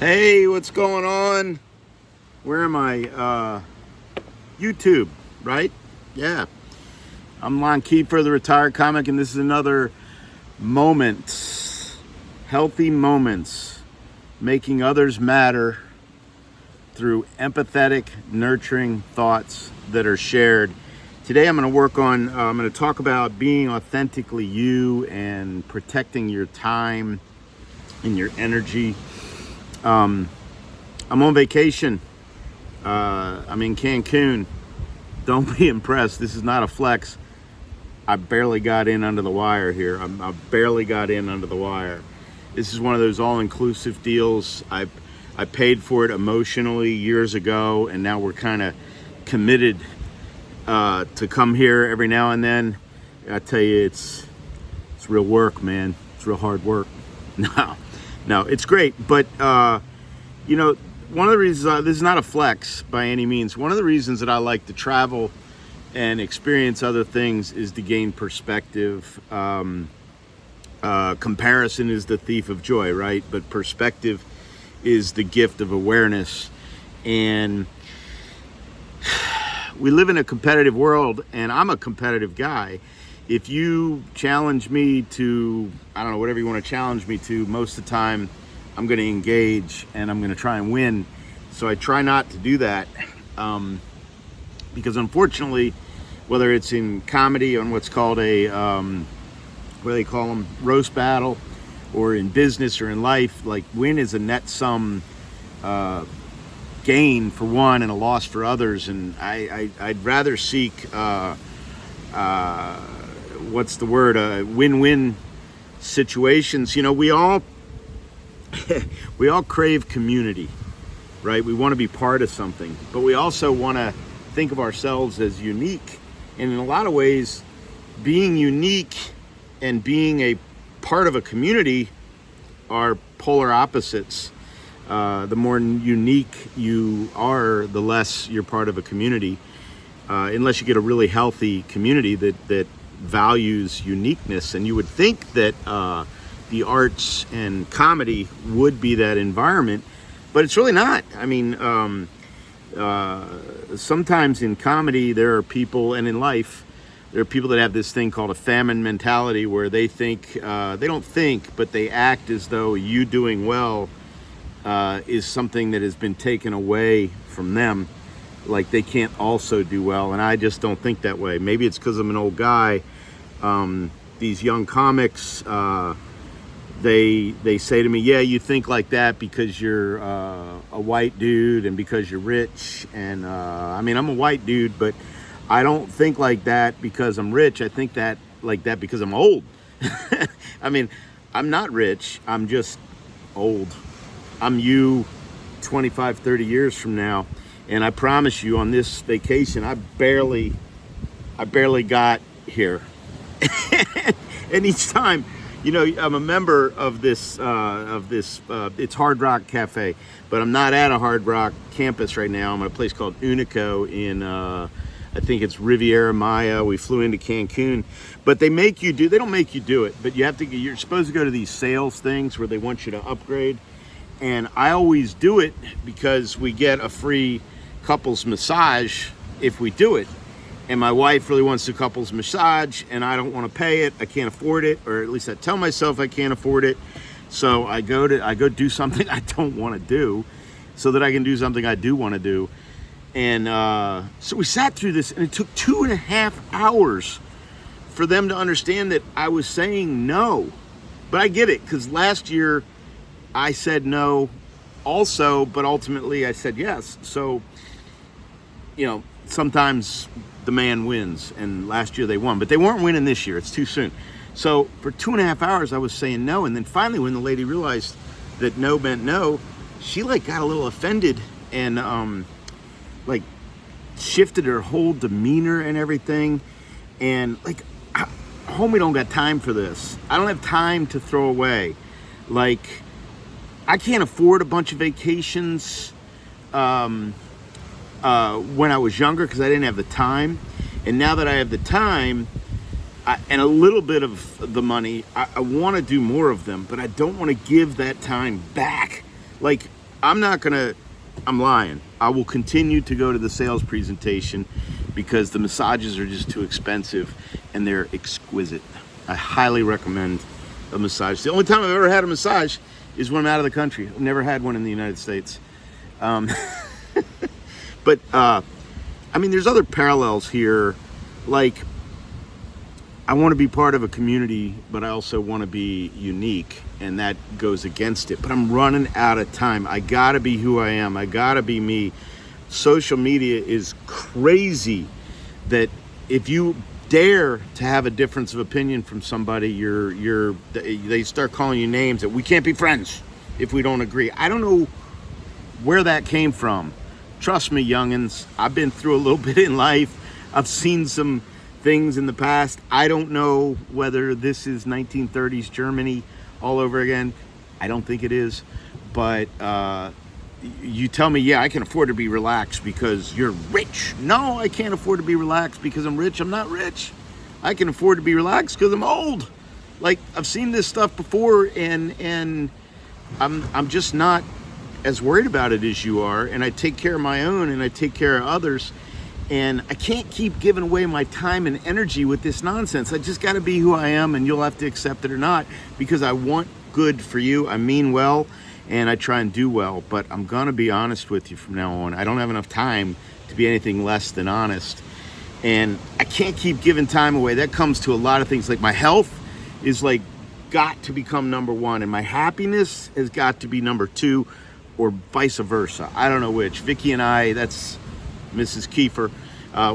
Hey, what's going on? Where am I? YouTube, right? Yeah. I'm Lon Kiefer, the Retired Comic, and this is another Moments. Healthy moments. Making others matter through empathetic, nurturing thoughts that are shared. Today I'm going to talk about being authentically you and protecting your time and your energy. I'm on vacation. I'm in Cancun. Don't be impressed. This is not a flex. I barely got in under the wire here. I barely got in under the wire. This is one of those all-inclusive deals. I paid for it emotionally years ago, and now we're kind of committed to come here every now and then. I tell you, it's real work, man. It's real hard work. No, it's great. But, one of the reasons, this is not a flex by any means. One of the reasons that I like to travel and experience other things is to gain perspective. Comparison is the thief of joy, right? But perspective is the gift of awareness. And we live in a competitive world, and I'm a competitive guy. If you challenge me to, I don't know, whatever you want to challenge me to, most of the time I'm going to engage and I'm going to try and win. So I try not to do that because unfortunately, whether it's in comedy on what's called a, what do they call them, roast battle, or in business or in life, like win is a net sum gain for one and a loss for others. And I'd rather seek, what's the word, win-win situations. You know, we all crave community, right? We want to be part of something, but we also want to think of ourselves as unique. And in a lot of ways, being unique and being a part of a community are polar opposites. The more unique you are, the less you're part of a community, unless you get a really healthy community that values uniqueness. And you would think that the arts and comedy would be that environment, but it's really not. I mean, sometimes in comedy there are people, and in life there are people that have this thing called a famine mentality, where they think, they don't think, but they act as though you doing well is something that has been taken away from them, like they can't also do well. And I just don't think that way. Maybe it's because I'm an old guy. These young comics, they say to me, yeah, you think like that because you're a white dude and because you're rich. And I mean, I'm a white dude, but I don't think like that because I'm rich. I think that like that because I'm old. I mean, I'm not rich. I'm just old. I'm you 25, 30 years from now. And I promise you, on this vacation, I barely got here. And each time, you know, I'm a member of this, it's Hard Rock Cafe, but I'm not at a Hard Rock campus right now. I'm at a place called Unico in, I think it's Riviera Maya. We flew into Cancun, but they don't make you do it, but you're supposed to go to these sales things where they want you to upgrade. And I always do it because we get a free couples massage if we do it. And my wife really wants a couples massage, and I don't want to pay it. I can't afford it, or at least I tell myself I can't afford it. So I go do something I don't want to do so that I can do something I do want to do. And so we sat through this, and it took 2.5 hours for them to understand that I was saying no. But I get it, because last year I said no also, but ultimately I said yes. So, you know, sometimes the man wins, and last year they won, but they weren't winning this year. It's too soon. So for 2.5 hours I was saying no, and then finally when the lady realized that no meant no, she like got a little offended and like shifted her whole demeanor and everything. And like, homie, don't got time for this. I don't have time to throw away. Like, I can't afford a bunch of vacations when I was younger because I didn't have the time. And now that I have the time and a little bit of the money, I want to do more of them, but I don't want to give that time back. Like, I'm lying. I will continue to go to the sales presentation because the massages are just too expensive and they're exquisite. I highly recommend a massage. The only time I've ever had a massage is when I'm out of the country. I've never had one in the United States. But I mean, there's other parallels here. Like, I want to be part of a community, but I also want to be unique, and that goes against it. But I'm running out of time. I gotta be who I am. I gotta be me. Social media is crazy that if you dare to have a difference of opinion from somebody, they start calling you names that we can't be friends if we don't agree. I don't know where that came from. Trust me, youngins, I've been through a little bit in life. I've seen some things in the past. I don't know whether this is 1930s Germany all over again. I don't think it is. But you tell me, yeah, I can afford to be relaxed because you're rich. No, I can't afford to be relaxed because I'm rich. I'm not rich. I can afford to be relaxed because I'm old. Like, I've seen this stuff before, and I'm just not as worried about it as you are. And I take care of my own, and I take care of others. And I can't keep giving away my time and energy with this nonsense. I just got to be who I am, and you'll have to accept it or not, because I want good for you. I mean well, and I try and do well. But I'm going to be honest with you from now on. I don't have enough time to be anything less than honest. And I can't keep giving time away. That comes to a lot of things. Like, my health is like got to become number one, and my happiness has got to be number two, or vice versa. I don't know which. Vicky and I, that's Mrs. Kiefer,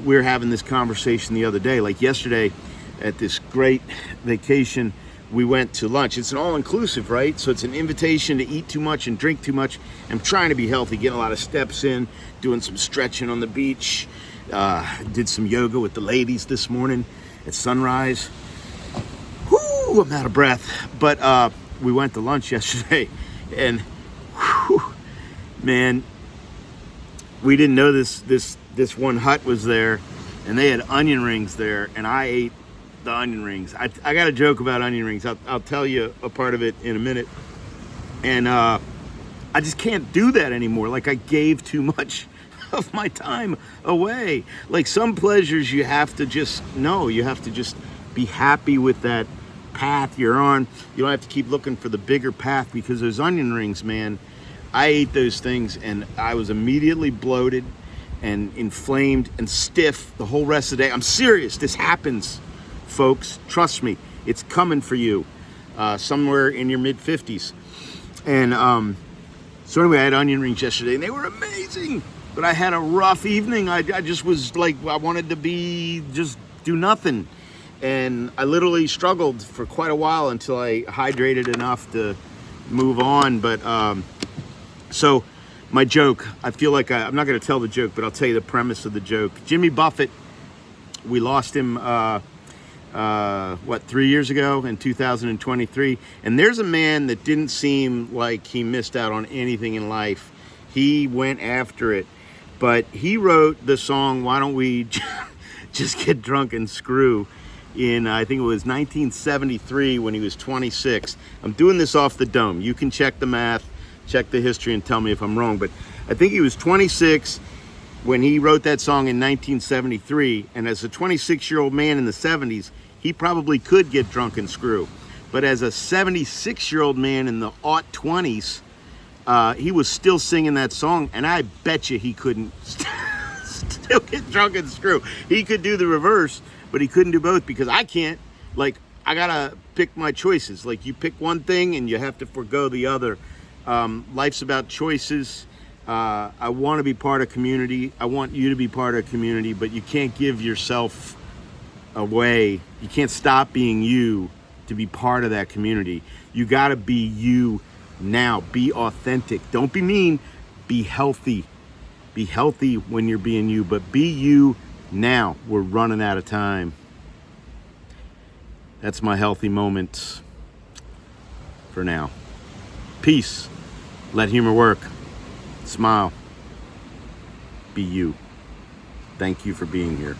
we were having this conversation the other day. Like, yesterday at this great vacation, we went to lunch. It's an all-inclusive, right? So it's an invitation to eat too much and drink too much. I'm trying to be healthy, getting a lot of steps in, doing some stretching on the beach. Did some yoga with the ladies this morning at sunrise. Whoo, I'm out of breath. But we went to lunch yesterday, and whew, man, we didn't know this one hut was there, and they had onion rings there, and I ate the onion rings. I got a joke about onion rings. I'll tell you a part of it in a minute. And I just can't do that anymore. Like, I gave too much of my time away. Like, some pleasures you have to just know. You have to just be happy with that path you're on. You don't have to keep looking for the bigger path, because those onion rings, man, I ate those things and I was immediately bloated and inflamed and stiff the whole rest of the day. I'm serious. This happens, folks. Trust me. It's coming for you somewhere in your mid-50s. And so anyway, I had onion rings yesterday, and they were amazing. But I had a rough evening. I just was like, I wanted to just do nothing. And I literally struggled for quite a while until I hydrated enough to move on. But so my joke, I feel like I'm not going to tell the joke, but I'll tell you the premise of the joke. Jimmy Buffett, we lost him, 3 years ago in 2023. And there's a man that didn't seem like he missed out on anything in life. He went after it. But he wrote the song, Why Don't We Just Get Drunk and Screw, in, I think it was 1973, when he was 26. I'm doing this off the dome. You can check the math, check the history, and tell me if I'm wrong. But I think he was 26 when he wrote that song in 1973. And as a 26-year-old man in the 70s, he probably could get drunk and screw. But as a 76-year-old man in the aught 20s, he was still singing that song, and I bet you he couldn't still get drunk and screw. He could do the reverse, but he couldn't do both, because I can't. Like, I gotta pick my choices. Like, you pick one thing and you have to forego the other. Life's about choices. I want to be part of community. I want you to be part of community, but you can't give yourself away. You can't stop being you to be part of that community. You gotta be you now. Be authentic. Don't be mean. Be healthy. Be healthy when you're being you, but be you now. We're running out of time. That's my healthy moments for now. Peace. Let humor work. Smile. Be you. Thank you for being here.